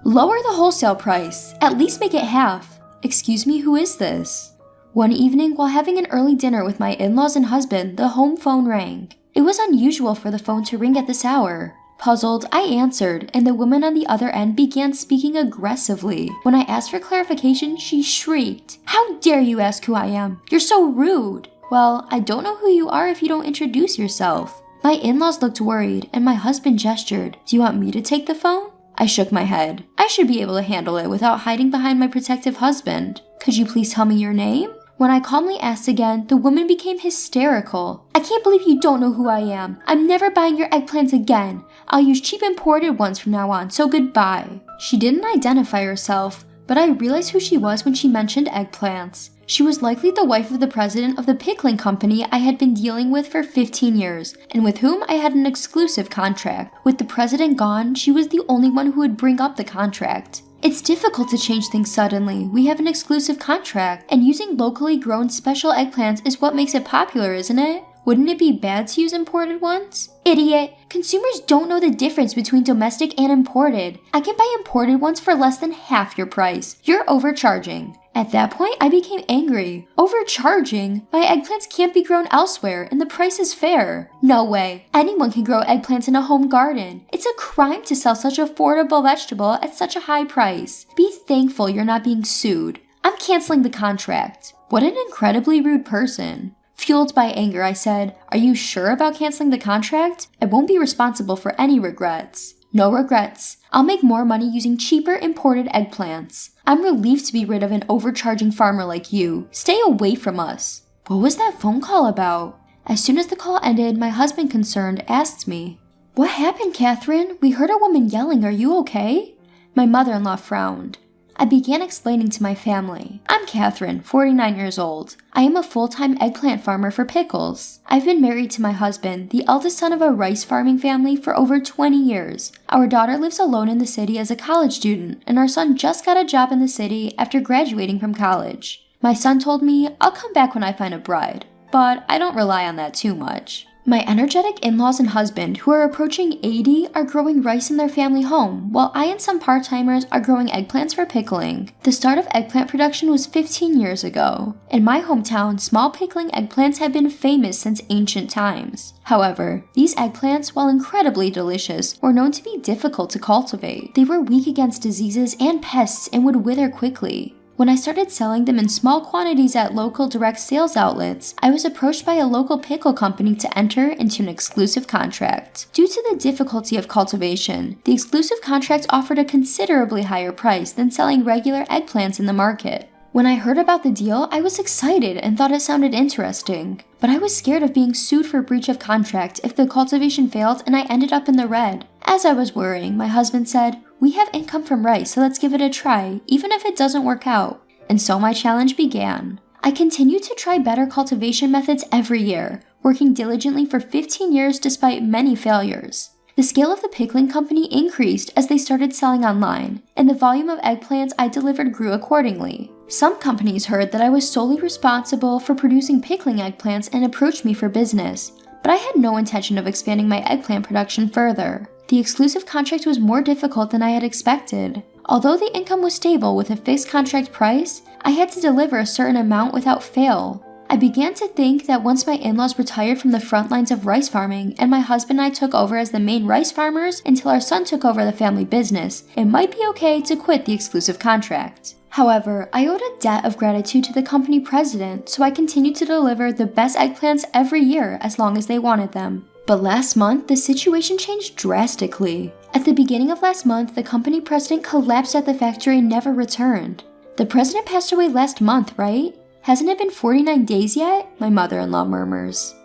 Lower the wholesale price. At least make it half. Excuse me, who is this? One evening, while having an early dinner with my in-laws and husband, the home phone rang. It was unusual for the phone to ring at this hour. Puzzled, I answered, and the woman on the other end began speaking aggressively. When I asked for clarification, she shrieked, "How dare you ask who I am? You're so rude!" Well, I don't know who you are if you don't introduce yourself. My in-laws looked worried, and my husband gestured. Do you want me to take the phone? I shook my head. I should be able to handle it without hiding behind my protective husband. Could you please tell me your name? When I calmly asked again, the woman became hysterical. I can't believe you don't know who I am. I'm never buying your eggplants again. I'll use cheap imported ones from now on, so goodbye. She didn't identify herself, but I realized who she was when she mentioned eggplants. She was likely the wife of the president of the pickling company I had been dealing with for 15 years, and with whom I had an exclusive contract. With the president gone, she was the only one who would bring up the contract. It's difficult to change things suddenly. We have an exclusive contract, and using locally grown special eggplants is what makes it popular, isn't it? Wouldn't it be bad to use imported ones? Idiot! Consumers don't know the difference between domestic and imported. I can buy imported ones for less than half your price. You're overcharging. At that point, I became angry. Overcharging? My eggplants can't be grown elsewhere, and the price is fair. No way. Anyone can grow eggplants in a home garden. It's a crime to sell such an affordable vegetable at such a high price. Be thankful you're not being sued. I'm canceling the contract. What an incredibly rude person. Fueled by anger, I said, "Are you sure about canceling the contract? I won't be responsible for any regrets." No regrets. I'll make more money using cheaper imported eggplants. I'm relieved to be rid of an overcharging farmer like you. Stay away from us. What was that phone call about? As soon as the call ended, my husband, concerned, asked me, "What happened, Catherine? We heard a woman yelling. Are you okay?" My mother-in-law frowned. I began explaining to my family. I'm Catherine, 49 years old. I am a full-time eggplant farmer for pickles. I've been married to my husband, the eldest son of a rice farming family, for over 20 years. Our daughter lives alone in the city as a college student, and our son just got a job in the city after graduating from college. My son told me, "I'll come back when I find a bride," but I don't rely on that too much. My energetic in-laws and husband, who are approaching 80, are growing rice in their family home, while I and some part-timers are growing eggplants for pickling. The start of eggplant production was 15 years ago. In my hometown, small pickling eggplants have been famous since ancient times. However, these eggplants, while incredibly delicious, were known to be difficult to cultivate. They were weak against diseases and pests and would wither quickly. When I started selling them in small quantities at local direct sales outlets, I was approached by a local pickle company to enter into an exclusive contract. Due to the difficulty of cultivation, the exclusive contract offered a considerably higher price than selling regular eggplants in the market. When I heard about the deal, I was excited and thought it sounded interesting. But I was scared of being sued for breach of contract if the cultivation failed and I ended up in the red. As I was worrying, my husband said, "We have income from rice, so let's give it a try, even if it doesn't work out." And so my challenge began. I continued to try better cultivation methods every year, working diligently for 15 years despite many failures. The scale of the pickling company increased as they started selling online, and the volume of eggplants I delivered grew accordingly. Some companies heard that I was solely responsible for producing pickling eggplants and approached me for business, but I had no intention of expanding my eggplant production further. The exclusive contract was more difficult than I had expected. Although the income was stable with a fixed contract price, I had to deliver a certain amount without fail. I began to think that once my in-laws retired from the front lines of rice farming and my husband and I took over as the main rice farmers until our son took over the family business, it might be okay to quit the exclusive contract. However, I owed a debt of gratitude to the company president, so I continued to deliver the best eggplants every year as long as they wanted them. But last month, the situation changed drastically. At the beginning of last month, the company president collapsed at the factory and never returned. The president passed away last month, right? Hasn't it been 49 days yet? My mother-in-law murmurs.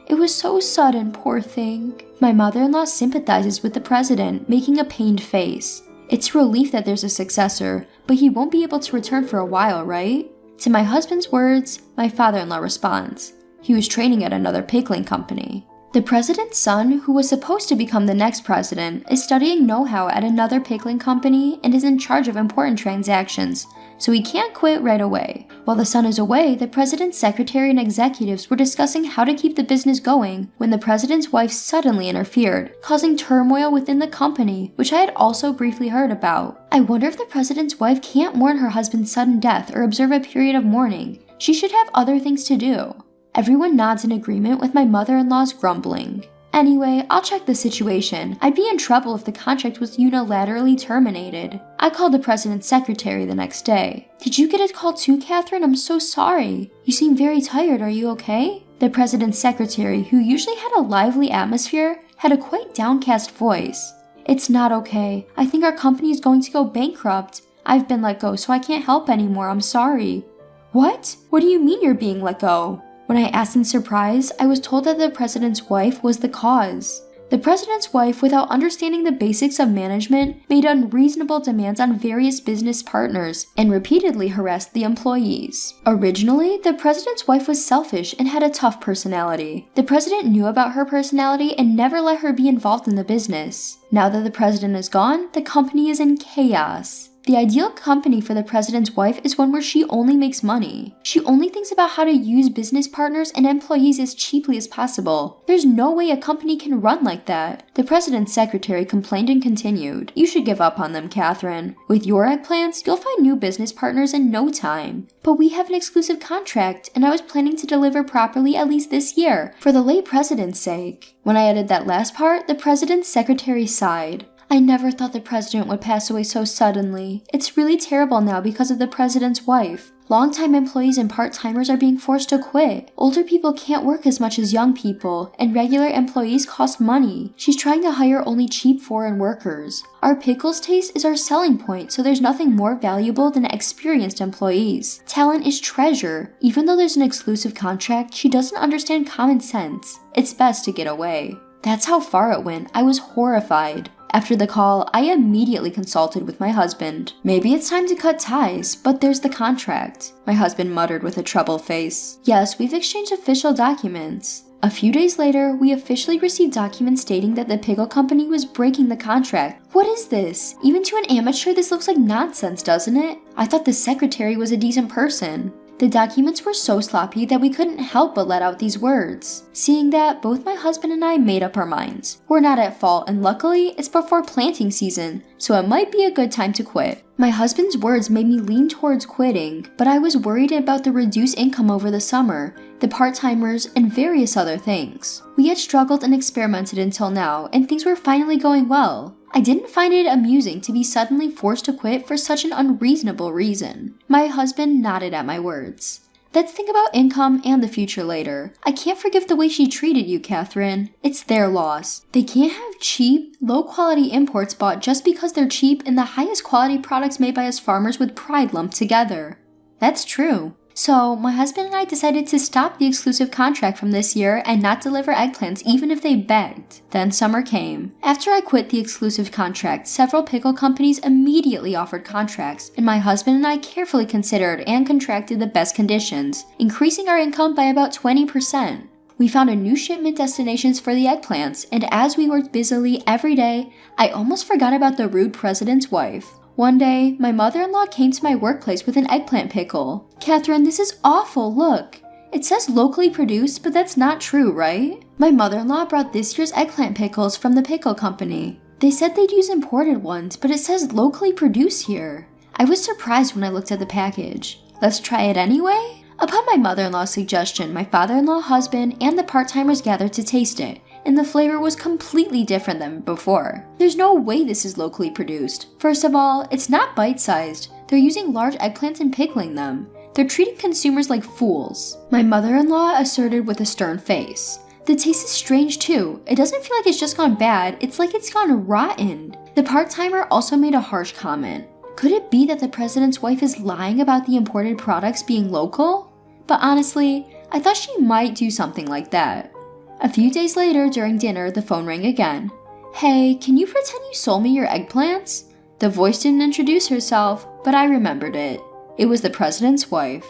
It was so sudden, poor thing. My mother-in-law sympathizes with the president, making a pained face. It's a relief that there's a successor, but he won't be able to return for a while, right? To my husband's words, my father-in-law responds. He was training at another pickling company. The president's son, who was supposed to become the next president, is studying know-how at another pickling company and is in charge of important transactions, so he can't quit right away. While the son is away, the president's secretary and executives were discussing how to keep the business going when the president's wife suddenly interfered, causing turmoil within the company, which I had also briefly heard about. I wonder if the president's wife can't mourn her husband's sudden death or observe a period of mourning. She should have other things to do. Everyone nods in agreement with my mother-in-law's grumbling. Anyway, I'll check the situation. I'd be in trouble if the contract was unilaterally terminated. I called the president's secretary the next day. Did you get a call too, Catherine? I'm so sorry. You seem very tired. Are you okay? The president's secretary, who usually had a lively atmosphere, had a quite downcast voice. It's not okay. I think our company is going to go bankrupt. I've been let go, so I can't help anymore. I'm sorry. What? What do you mean you're being let go? When I asked in surprise, I was told that the president's wife was the cause. The president's wife, without understanding the basics of management, made unreasonable demands on various business partners and repeatedly harassed the employees. Originally, the president's wife was selfish and had a tough personality. The president knew about her personality and never let her be involved in the business. Now that the president is gone, the company is in chaos. The ideal company for the president's wife is one where she only makes money. She only thinks about how to use business partners and employees as cheaply as possible. There's no way a company can run like that. The president's secretary complained and continued. You should give up on them, Catherine. With your eggplants, you'll find new business partners in no time. But we have an exclusive contract, and I was planning to deliver properly at least this year, for the late president's sake. When I added that last part, the president's secretary sighed. I never thought the president would pass away so suddenly. It's really terrible now because of the president's wife. Longtime employees and part-timers are being forced to quit. Older people can't work as much as young people, and regular employees cost money. She's trying to hire only cheap foreign workers. Our pickles taste is our selling point, so there's nothing more valuable than experienced employees. Talent is treasure. Even though there's an exclusive contract, she doesn't understand common sense. It's best to get away. That's how far it went. I was horrified. After the call, I immediately consulted with my husband. Maybe it's time to cut ties, but there's the contract. My husband muttered with a troubled face. Yes, we've exchanged official documents. A few days later, we officially received documents stating that the pickle company was breaking the contract. What is this? Even to an amateur, this looks like nonsense, doesn't it? I thought the secretary was a decent person. The documents were so sloppy that we couldn't help but let out these words. Seeing that, both my husband and I made up our minds. We're not at fault, and luckily, it's before planting season, so it might be a good time to quit. My husband's words made me lean towards quitting, but I was worried about the reduced income over the summer, the part-timers, and various other things. We had struggled and experimented until now, and things were finally going well. I didn't find it amusing to be suddenly forced to quit for such an unreasonable reason. My husband nodded at my words. Let's think about income and the future later. I can't forgive the way she treated you, Catherine. It's their loss. They can't have cheap, low-quality imports bought just because they're cheap and the highest quality products made by us farmers with pride lumped together. That's true. So, my husband and I decided to stop the exclusive contract from this year and not deliver eggplants even if they begged. Then summer came. After I quit the exclusive contract, several pickle companies immediately offered contracts, and my husband and I carefully considered and contracted the best conditions, increasing our income by about 20%. We found a new shipment destinations for the eggplants, and as we worked busily every day, I almost forgot about the rude president's wife. One day, my mother-in-law came to my workplace with an eggplant pickle. Catherine, this is awful, look. It says locally produced, but that's not true, right? My mother-in-law brought this year's eggplant pickles from the pickle company. They said they'd use imported ones, but it says locally produced here. I was surprised when I looked at the package. Let's try it anyway? Upon my mother-in-law's suggestion, my father-in-law, husband, and the part-timers gathered to taste it, and the flavor was completely different than before. There's no way this is locally produced. First of all, it's not bite-sized. They're using large eggplants and pickling them. They're treating consumers like fools. My mother-in-law asserted with a stern face. The taste is strange too. It doesn't feel like it's just gone bad, it's like it's gone rotten. The part-timer also made a harsh comment. Could it be that the president's wife is lying about the imported products being local? But honestly, I thought she might do something like that. A few days later, during dinner, the phone rang again. Hey, can you pretend you sold me your eggplants? The voice didn't introduce herself, but I remembered it. It was the president's wife.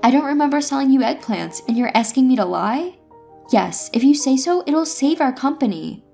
I don't remember selling you eggplants, and you're asking me to lie? Yes, if you say so, it'll save our company.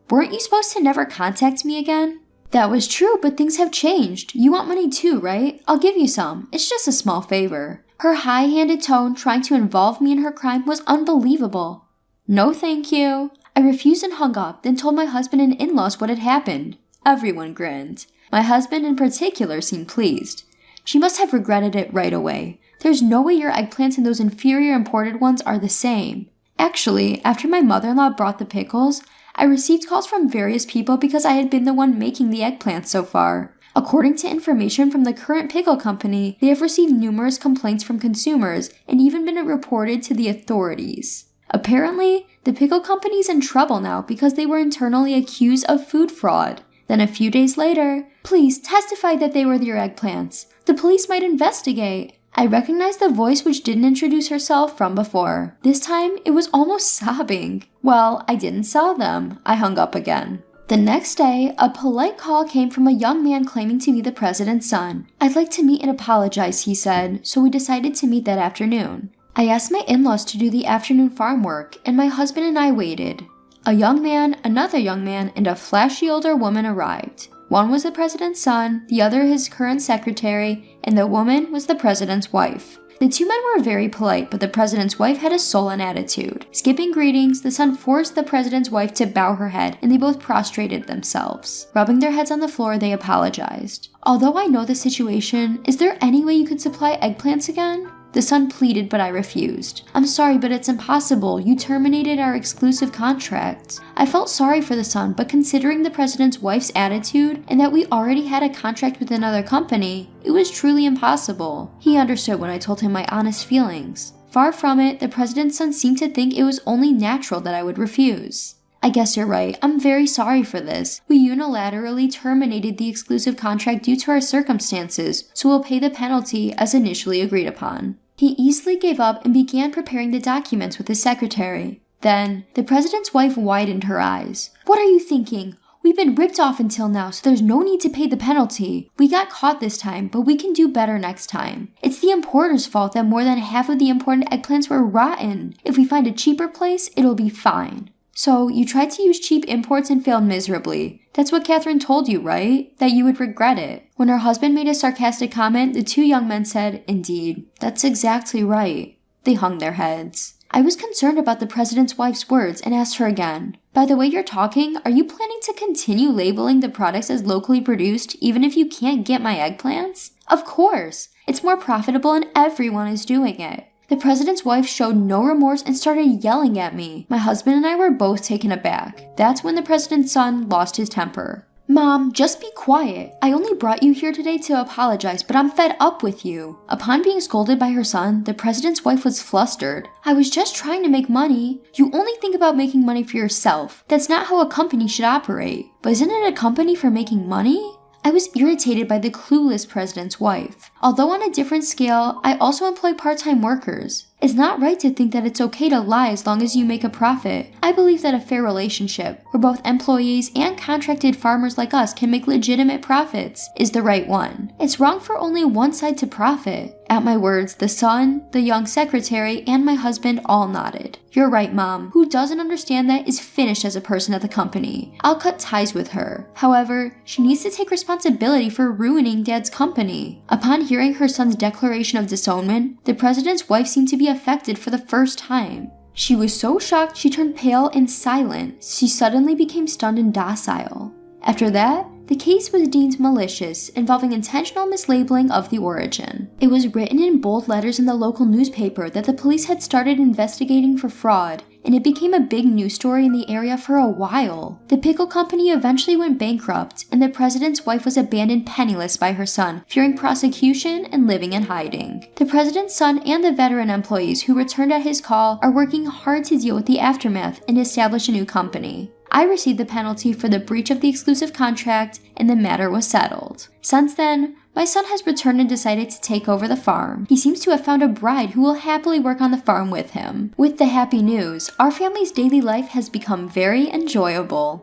Weren't you supposed to never contact me again? That was true, but things have changed. You want money too, right? I'll give you some. It's just a small favor. Her high-handed tone trying to involve me in her crime was unbelievable. No thank you. I refused and hung up, then told my husband and in-laws what had happened. Everyone grinned. My husband in particular seemed pleased. She must have regretted it right away. There's no way your eggplants and those inferior imported ones are the same. Actually, after my mother-in-law brought the pickles, I received calls from various people because I had been the one making the eggplants so far. According to information from the current pickle company, they have received numerous complaints from consumers and even been reported to the authorities. Apparently, the pickle company's in trouble now because they were internally accused of food fraud. Then a few days later, please testify that they were your eggplants. The police might investigate. I recognized the voice which didn't introduce herself from before. This time, it was almost sobbing. Well, I didn't sell them. I hung up again. The next day, a polite call came from a young man claiming to be the president's son. I'd like to meet and apologize, he said, so we decided to meet that afternoon. I asked my in-laws to do the afternoon farm work, and my husband and I waited. A young man, another young man, and a flashy older woman arrived. One was the president's son, the other his current secretary, and the woman was the president's wife. The two men were very polite, but the president's wife had a sullen attitude. Skipping greetings, the son forced the president's wife to bow her head, and they both prostrated themselves. Rubbing their heads on the floor, they apologized. Although I know the situation, is there any way you could supply eggplants again? The son pleaded, but I refused. I'm sorry, but it's impossible. You terminated our exclusive contract. I felt sorry for the son, but considering the president's wife's attitude and that we already had a contract with another company, it was truly impossible. He understood when I told him my honest feelings. Far from it, the president's son seemed to think it was only natural that I would refuse. I guess you're right. I'm very sorry for this. We unilaterally terminated the exclusive contract due to our circumstances, so we'll pay the penalty as initially agreed upon. He easily gave up and began preparing the documents with his secretary. Then, the president's wife widened her eyes. What are you thinking? We've been ripped off until now, so there's no need to pay the penalty. We got caught this time, but we can do better next time. It's the importer's fault that more than half of the imported eggplants were rotten. If we find a cheaper place, it'll be fine. So, you tried to use cheap imports and failed miserably. That's what Catherine told you, right? That you would regret it. When her husband made a sarcastic comment, the two young men said, "Indeed, that's exactly right." They hung their heads. I was concerned about the president's wife's words and asked her again, "By the way you're talking, are you planning to continue labeling the products as locally produced even if you can't get my eggplants?" "Of course. It's more profitable and everyone is doing it." The president's wife showed no remorse and started yelling at me. My husband and I were both taken aback. That's when the president's son lost his temper. "Mom, just be quiet. I only brought you here today to apologize, but I'm fed up with you." Upon being scolded by her son, the president's wife was flustered. "I was just trying to make money. You only think about making money for yourself. That's not how a company should operate." "But isn't it a company for making money?" I was irritated by the clueless president's wife. Although on a different scale, I also employ part-time workers. It's not right to think that it's okay to lie as long as you make a profit. I believe that a fair relationship, where both employees and contracted farmers like us can make legitimate profits, is the right one. It's wrong for only one side to profit. At my words, the son, the young secretary, and my husband all nodded. "You're right, Mom. Who doesn't understand that is finished as a person at the company. I'll cut ties with her. However, she needs to take responsibility for ruining Dad's company." Upon hearing her son's declaration of disownment, the president's wife seemed to be affected for the first time. She was so shocked she turned pale and silent. She suddenly became stunned and docile. After that, the case was deemed malicious, involving intentional mislabeling of the origin. It was written in bold letters in the local newspaper that the police had started investigating for fraud, and it became a big news story in the area for a while. The pickle company eventually went bankrupt, and the president's wife was abandoned penniless by her son, fearing prosecution and living in hiding. The president's son and the veteran employees who returned at his call are working hard to deal with the aftermath and establish a new company. I received the penalty for the breach of the exclusive contract, and the matter was settled. Since then, my son has returned and decided to take over the farm. He seems to have found a bride who will happily work on the farm with him. With the happy news, our family's daily life has become very enjoyable.